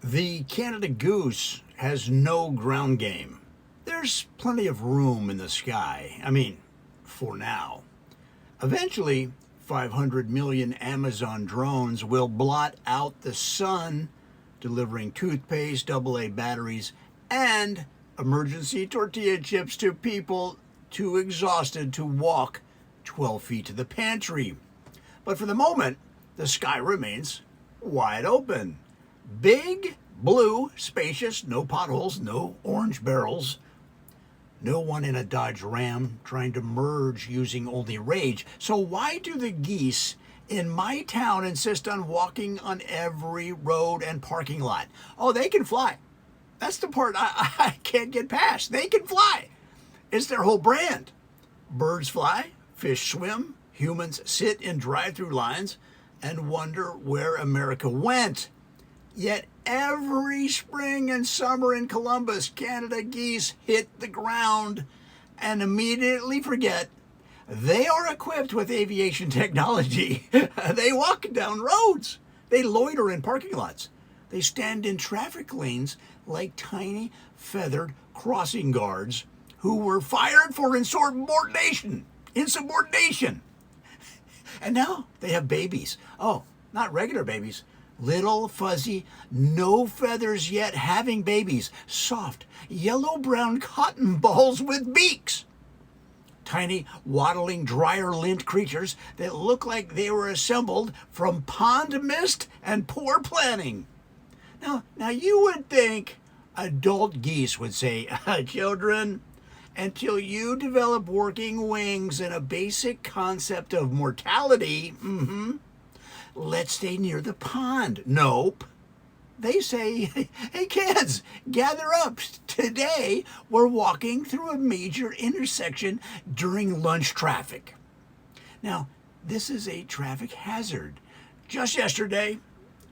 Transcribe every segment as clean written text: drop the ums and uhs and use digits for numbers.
The Canada goose has no ground game. There's plenty of room in the sky. I mean, for now. Eventually, 500 million Amazon drones will blot out the sun, delivering toothpaste, AA batteries, and emergency tortilla chips to people too exhausted to walk 12 feet to the pantry. But for the moment, the sky remains wide open. Big, blue, spacious, no potholes, no orange barrels. No one in a Dodge Ram trying to merge using only rage. So why do the geese in my town insist on walking on every road and parking lot? Oh, they can fly. That's the part I can't get past. They can fly. It's their whole brand. Birds fly, fish swim, humans sit in drive-through lines and wonder where America went. Yet every spring and summer in Columbus, Canada geese hit the ground and immediately forget they are equipped with aviation technology. They walk down roads. They loiter in parking lots. They stand in traffic lanes like tiny feathered crossing guards who were fired for insubordination. And now they have babies. Oh, not regular babies. Little, fuzzy, no feathers yet having babies. Soft, yellow-brown cotton balls with beaks. Tiny, waddling, dryer lint creatures that look like they were assembled from pond mist and poor planning. Now you would think adult geese would say, children, until you develop working wings and a basic concept of mortality, let's stay near the pond. Nope. They say, hey kids, gather up. Today we're walking through a major intersection during lunch traffic. Now, this is a traffic hazard. Just yesterday,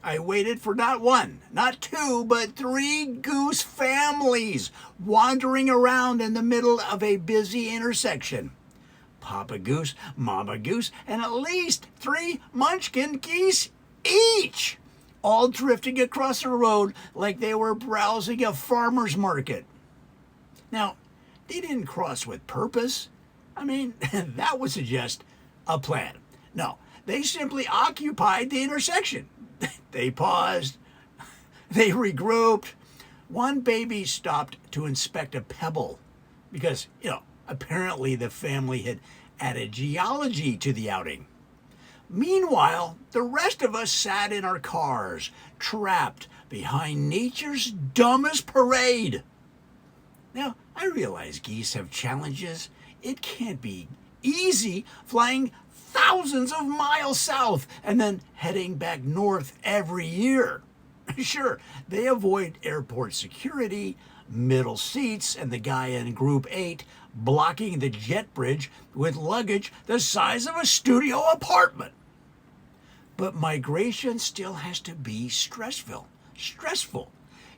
I waited for not one, not two, but three goose families wandering around in the middle of a busy intersection. Papa goose, mama goose, and at least three munchkin geese each, all drifting across the road like they were browsing a farmer's market. Now, they didn't cross with purpose. I mean, that would suggest a plan. No, they simply occupied the intersection. They paused. They regrouped. One baby stopped to inspect a pebble because, apparently the family had added geology to the outing. Meanwhile, the rest of us sat in our cars, trapped behind nature's dumbest parade. Now, I realize geese have challenges. It can't be easy flying thousands of miles south and then heading back north every year. Sure, they avoid airport security, middle seats, and the guy in Group 8 blocking the jet bridge with luggage the size of a studio apartment. But migration still has to be stressful.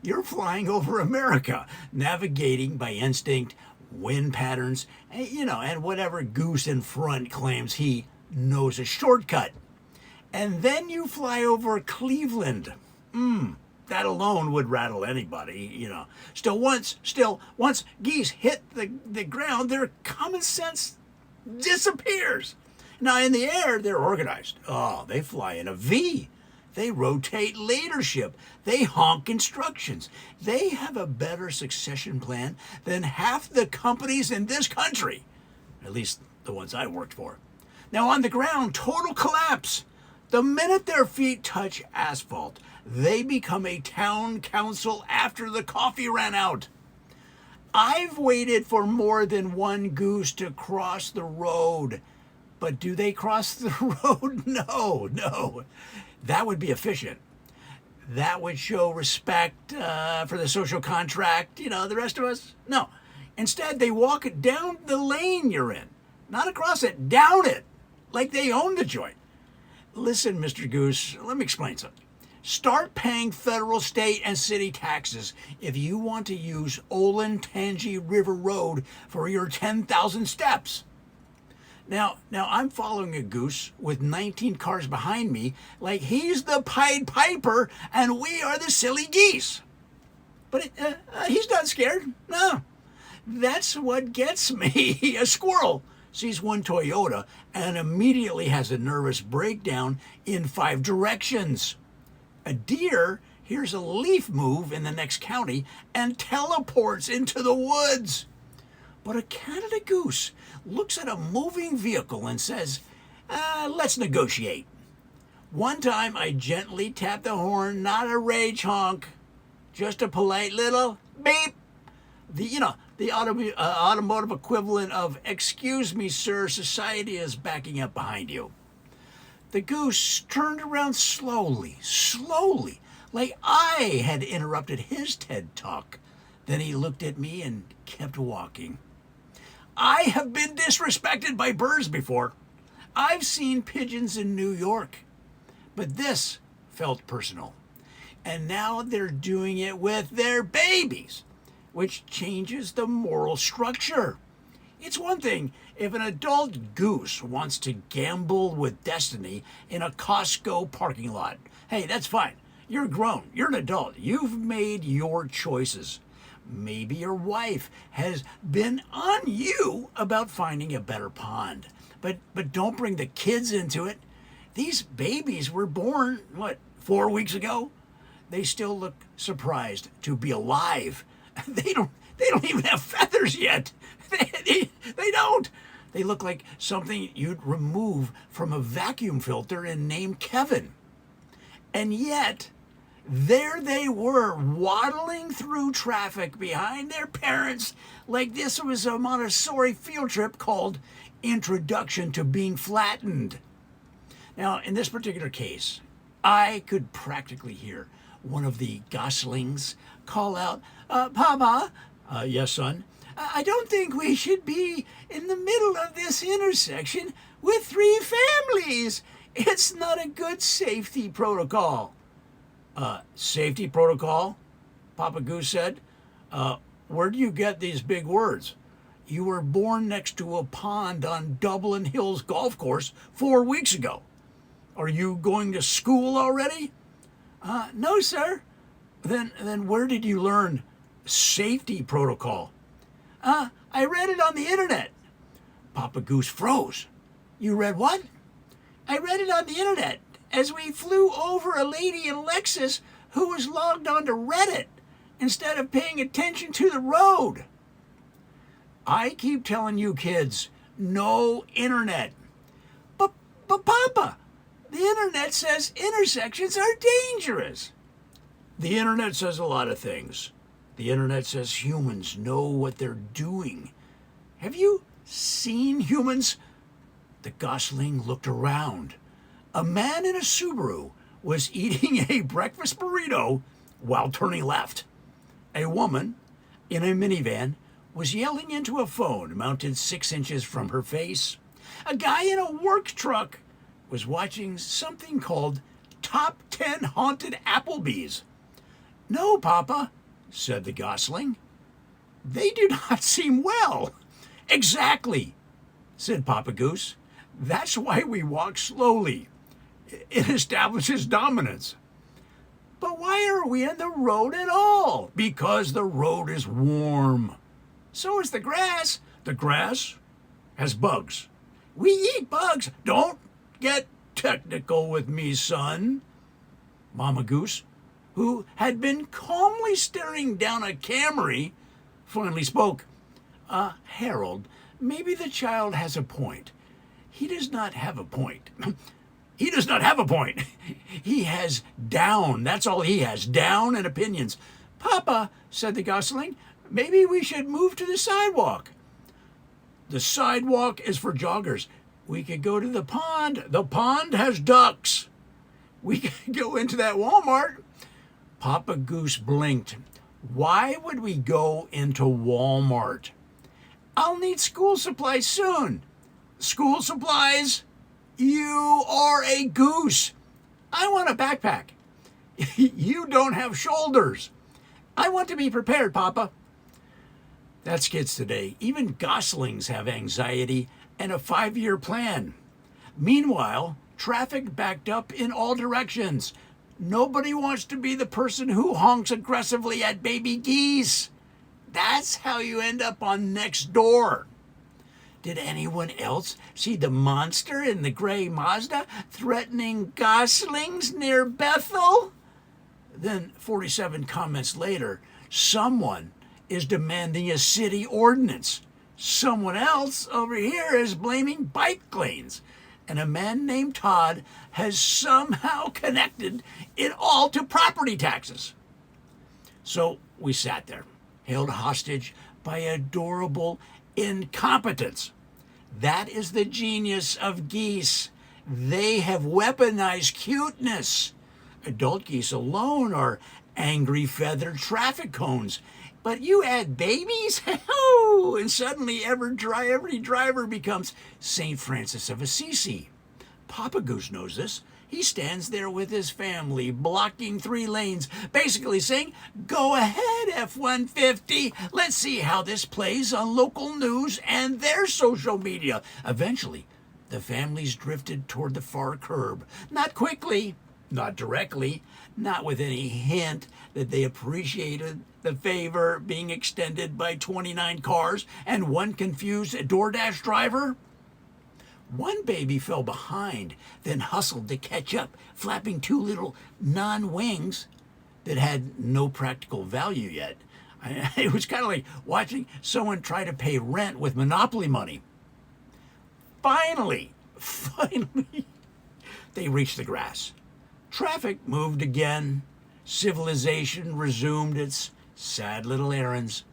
You're flying over America, navigating by instinct, wind patterns, and whatever goose in front claims he knows a shortcut. And then you fly over Cleveland. That alone would rattle anybody, Still, once geese hit the ground, their common sense disappears. Now, in the air, they're organized. Oh, they fly in a V. They rotate leadership. They honk instructions. They have a better succession plan than half the companies in this country, at least the ones I worked for. Now, on the ground, total collapse. The minute their feet touch asphalt, they become a town council after the coffee ran out. I've waited for more than one goose to cross the road. But do they cross the road? No. That would be efficient. That would show respect for the social contract, the rest of us. No. Instead, they walk down the lane you're in. Not across it, down it. Like they own the joint. Listen, Mr. Goose, let me explain something. Start paying federal, state, and city taxes if you want to use Olentangy River Road for your 10,000 steps. Now I'm following a goose with 19 cars behind me, like he's the Pied Piper and we are the silly geese. But he's not scared. No, that's what gets me. A squirrel sees one Toyota and immediately has a nervous breakdown in 5 directions. A deer hears a leaf move in the next county and teleports into the woods. But a Canada goose looks at a moving vehicle and says, let's negotiate. One time I gently tapped the horn, not a rage honk, just a polite little beep. The automotive equivalent of, excuse me, sir, society is backing up behind you. The goose turned around slowly, like I had interrupted his TED talk. Then he looked at me and kept walking. I have been disrespected by birds before. I've seen pigeons in New York. But this felt personal. And now they're doing it with their babies, which changes the moral structure. It's one thing if an adult goose wants to gamble with destiny in a Costco parking lot. Hey, that's fine. You're grown. You're an adult. You've made your choices. Maybe your wife has been on you about finding a better pond. But don't bring the kids into it. These babies were born, 4 weeks ago? They still look surprised to be alive. They don't even have feathers yet. They don't. They look like something you'd remove from a vacuum filter and name Kevin. And yet, there they were, waddling through traffic behind their parents like this was a Montessori field trip called Introduction to Being Flattened. Now, in this particular case, I could practically hear one of the goslings call out, Papa, yes, son, I don't think we should be in the middle of this intersection with 3 families. It's not a good safety protocol. Safety protocol? Papa Goose said. Where do you get these big words? You were born next to a pond on Dublin Hills Golf Course 4 weeks ago. Are you going to school already? No, sir. Then where did you learn safety protocol? I read it on the internet. Papa Goose froze. You read what? I read it on the internet as we flew over a lady in Lexus who was logged on to Reddit instead of paying attention to the road. I keep telling you kids, no internet. But Papa, the internet says intersections are dangerous. The internet says a lot of things. The internet says humans know what they're doing. Have you seen humans? The gosling looked around. A man in a Subaru was eating a breakfast burrito while turning left. A woman in a minivan was yelling into a phone mounted 6 inches from her face. A guy in a work truck was watching something called Top 10 Haunted Applebee's. No, Papa, said the gosling. They do not seem well. Exactly, said Papa Goose. That's why we walk slowly. It establishes dominance. But why are we in the road at all? Because the road is warm. So is the grass. The grass has bugs. We eat bugs. Don't get technical with me, son. Mama Goose, who had been calmly staring down a Camry, finally spoke. Harold, maybe the child has a point. He does not have a point. He does not have a point. He has down. That's all he has. Down and opinions. Papa, said the gosling, maybe we should move to the sidewalk. The sidewalk is for joggers. We could go to the pond. The pond has ducks. We could go into that Walmart. Papa Goose blinked. Why would we go into Walmart? I'll need school supplies soon. School supplies? You are a goose. I want a backpack. You don't have shoulders. I want to be prepared, Papa. That's kids today. Even goslings have anxiety and a 5-year plan. Meanwhile, traffic backed up in all directions. Nobody wants to be the person who honks aggressively at baby geese. That's how you end up on Next Door. Did anyone else see the monster in the gray Mazda threatening goslings near Bethel? Then 47 comments later, someone is demanding a city ordinance. Someone else over here is blaming bike lanes. And a man named Todd has somehow connected it all to property taxes. So we sat there, held hostage by adorable incompetence. That is the genius of geese. They have weaponized cuteness. Adult geese alone are angry feathered traffic cones. But you add babies, and suddenly every driver becomes St. Francis of Assisi. Papa Goose knows this. He stands there with his family, blocking 3 lanes, basically saying, "Go ahead, F-150. Let's see how this plays on local news and their social media." Eventually, the families drifted toward the far curb. Not quickly, not directly, not with any hint that they appreciated the favor being extended by 29 cars and one confused DoorDash driver. One baby fell behind, then hustled to catch up, flapping 2 little non-wings that had no practical value yet. It was kind of like watching someone try to pay rent with Monopoly money. Finally, they reached the grass. Traffic moved again. Civilization resumed its sad little errands.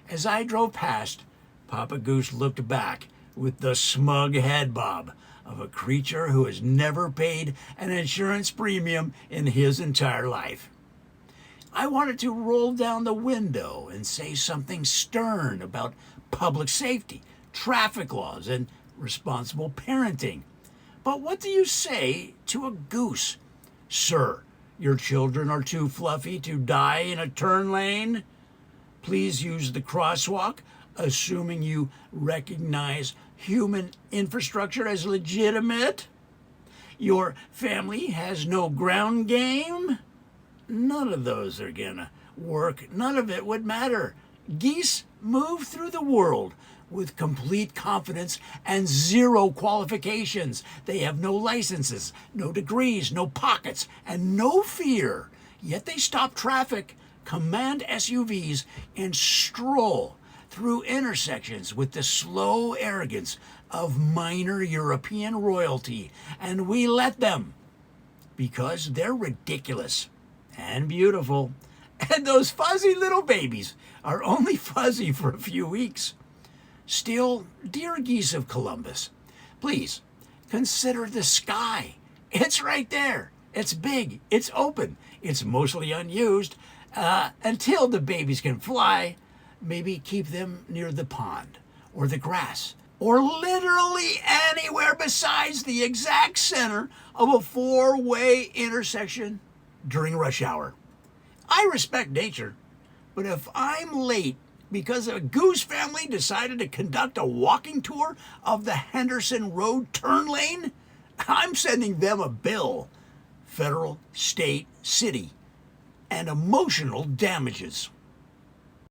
As I drove past, Papa Goose looked back with the smug head bob of a creature who has never paid an insurance premium in his entire life. I wanted to roll down the window and say something stern about public safety, traffic laws, and responsible parenting. But what do you say to a goose? "Sir, your children are too fluffy to die in a turn lane. Please use the crosswalk, assuming you recognize human infrastructure as legitimate. Your family has no ground game." None of those are gonna work. None of it would matter. Geese move through the world with complete confidence and 0 qualifications. They have no licenses, no degrees, no pockets, and no fear. Yet they stop traffic, command SUVs, and stroll through intersections with the slow arrogance of minor European royalty. And we let them, because they're ridiculous and beautiful. And those fuzzy little babies are only fuzzy for a few weeks. Still, dear geese of Columbus, please consider the sky. It's right there. It's big. It's open. It's mostly unused. Until the babies can fly, maybe keep them near the pond or the grass or literally anywhere besides the exact center of a 4-way intersection during rush hour. I respect nature, but if I'm late because a goose family decided to conduct a walking tour of the Henderson Road turn lane, I'm sending them a bill. Federal, state, city, and emotional damages.